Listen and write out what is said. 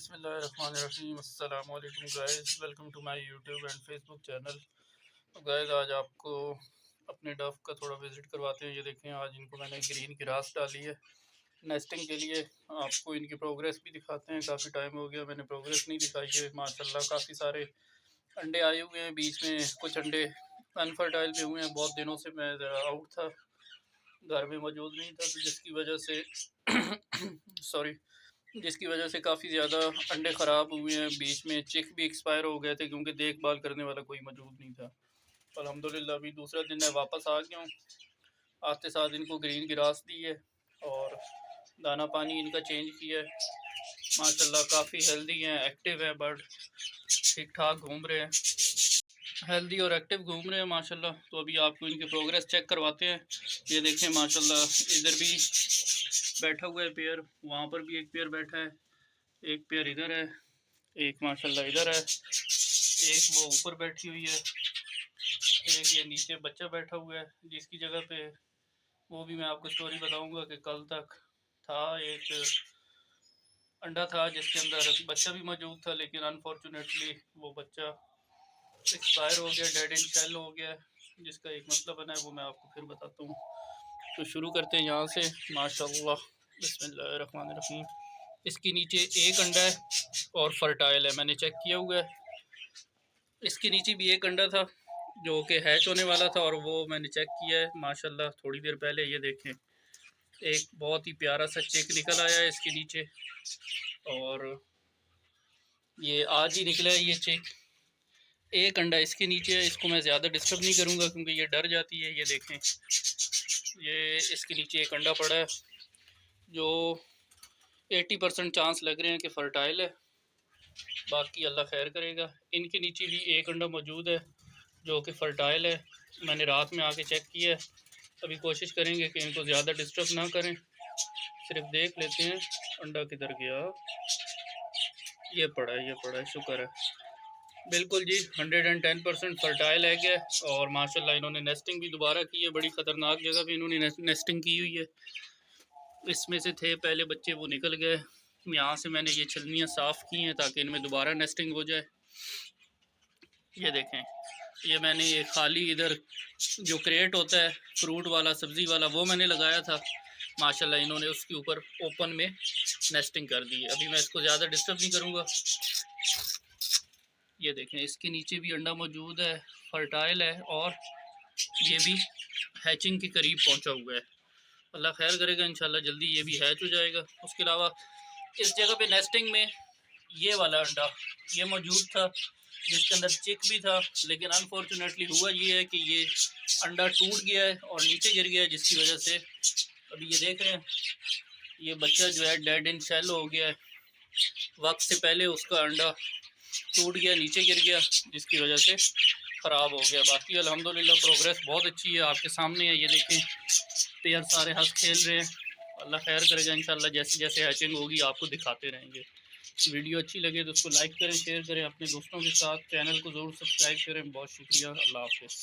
बिस्मिल्लाहिर्रहमानिर्रहीम। अस्सलाम वालेकुम guys, welcome to my YouTube and Facebook channel. तो गाइस आज आपको अपने डफ का थोड़ा विज़िट करवाते हैं। ये देखें, आज इनको मैंने ग्रीन ग्रास डाली है नेस्टिंग के लिए। आपको इनकी प्रोग्रेस भी दिखाते हैं। काफ़ी टाइम हो गया मैंने प्रोग्रेस नहीं दिखाई है। माशाल्लाह काफ़ी सारे अंडे आए हुए हैं। बीच में कुछ अंडे अनफर्टाइल भी हुए हैं। बहुत दिनों से मैं ज़रा आउट था, घर में मौजूद नहीं था, तो जिसकी वजह से सॉरी जिसकी वजह से काफ़ी ज़्यादा अंडे ख़राब हुए हैं। बीच में चिक भी एक्सपायर हो गए थे क्योंकि देखभाल करने वाला कोई मौजूद नहीं था। अल्हम्दुलिल्लाह अभी दूसरा दिन मैं वापस आ गया हूँ। आते साथ इनको ग्रीन ग्रास दी है और दाना पानी इनका चेंज किया है। माशाल्लाह काफ़ी हेल्दी हैं, एक्टिव हैं, बर्ड ठीक ठाक घूम रहे हैं, हेल्दी और एक्टिव घूम रहे हैं माशाल्लाह। तो अभी आपको इनकी प्रोग्रेस चेक करवाते हैं। ये देखें माशाल्लाह, इधर भी बैठा हुआ है पेयर, वहाँ पर भी एक पेयर बैठा है, एक पेयर इधर है, एक माशाल्लाह इधर है, एक वो ऊपर बैठी हुई है, एक ये नीचे बच्चा बैठा हुआ है जिसकी जगह पे वो भी मैं आपको स्टोरी बताऊंगा कि कल तक था। एक अंडा था जिसके अंदर बच्चा भी मौजूद था, लेकिन अनफॉर्चुनेटली वो बच्चा एक्सपायर हो गया, डेड इन शेल हो गया। जिसका एक मतलब बना है वो मैं आपको फिर बताता हूँ। तो शुरू करते हैं यहाँ से। माशाल्लाह, बिस्मिल्लाहिर्रहमानिर्रहीम। इसके नीचे एक अंडा है और फर्टाइल है, मैंने चेक किया हुआ है। इसके नीचे भी एक अंडा था जो कि हैच होने वाला था और वो मैंने चेक किया है माशाल्लाह थोड़ी देर पहले। ये देखें, एक बहुत ही प्यारा सा चिक निकल आया है इसके नीचे और ये आज ही निकला है ये चिक। एक अंडा इसके नीचे है, इसको मैं ज़्यादा डिस्टर्ब नहीं करूँगा क्योंकि ये डर जाती है। ये देखें, ये इसके नीचे एक अंडा पड़ा है जो 80% चांस लग रहे हैं कि फ़र्टाइल है, बाकी अल्लाह खैर करेगा। इनके नीचे भी एक अंडा मौजूद है जो कि फ़र्टाइल है, मैंने रात में आके चेक किया है। अभी कोशिश करेंगे कि इनको ज़्यादा डिस्टर्ब ना करें, सिर्फ देख लेते हैं अंडा किधर गया। ये पड़ा है, ये पड़ा है, शुक्र है। बिल्कुल जी, 110% फ़र्टाइल एग है और माशाल्लाह इन्होंने नेस्टिंग भी दोबारा की है। बड़ी ख़तरनाक जगह पे इन्होंने नेस्टिंग की हुई है। इसमें से थे पहले बच्चे, वो निकल गए। यहाँ से मैंने ये छलनियाँ साफ़ की हैं ताकि इनमें दोबारा नेस्टिंग हो जाए। ये देखें, ये मैंने ये खाली इधर जो क्रेट होता है फ्रूट वाला, सब्ज़ी वाला, वो मैंने लगाया था। माशाल्लाह इन्होंने उसके ऊपर ओपन में नेस्टिंग कर दी है। अभी मैं इसको ज़्यादा डिस्टर्ब नहीं करूँगा। ये देखें, इसके नीचे भी अंडा मौजूद है, फर्टाइल है और ये भी हैचिंग के करीब पहुंचा हुआ है। अल्लाह खैर करेगा, इंशाल्लाह जल्दी ये भी हैच हो जाएगा। उसके अलावा इस जगह पे नेस्टिंग में ये वाला अंडा ये मौजूद था जिसके अंदर चिक भी था, लेकिन अनफॉर्चुनेटली हुआ ये है कि ये अंडा टूट गया है और नीचे गिर गया है, जिसकी वजह से अभी ये देख रहे हैं ये बच्चा जो है डेड इन शेल हो गया है। वक्त से पहले उसका अंडा टूट गया, नीचे गिर गया, जिसकी वजह से ख़राब हो गया। बाकी अल्हम्दुलिल्लाह प्रोग्रेस बहुत अच्छी है, आपके सामने है। ये देखें, पेयर सारे हंस खेल रहे हैं। अल्लाह खैर करेगा, इंशाल्लाह जैसे जैसे हैचिंग होगी आपको दिखाते रहेंगे। वीडियो अच्छी लगे तो उसको लाइक करें, शेयर करें अपने दोस्तों के साथ। चैनल को ज़रूर सब्सक्राइब करें। बहुत शुक्रिया, अल्लाह हाफ़िज़।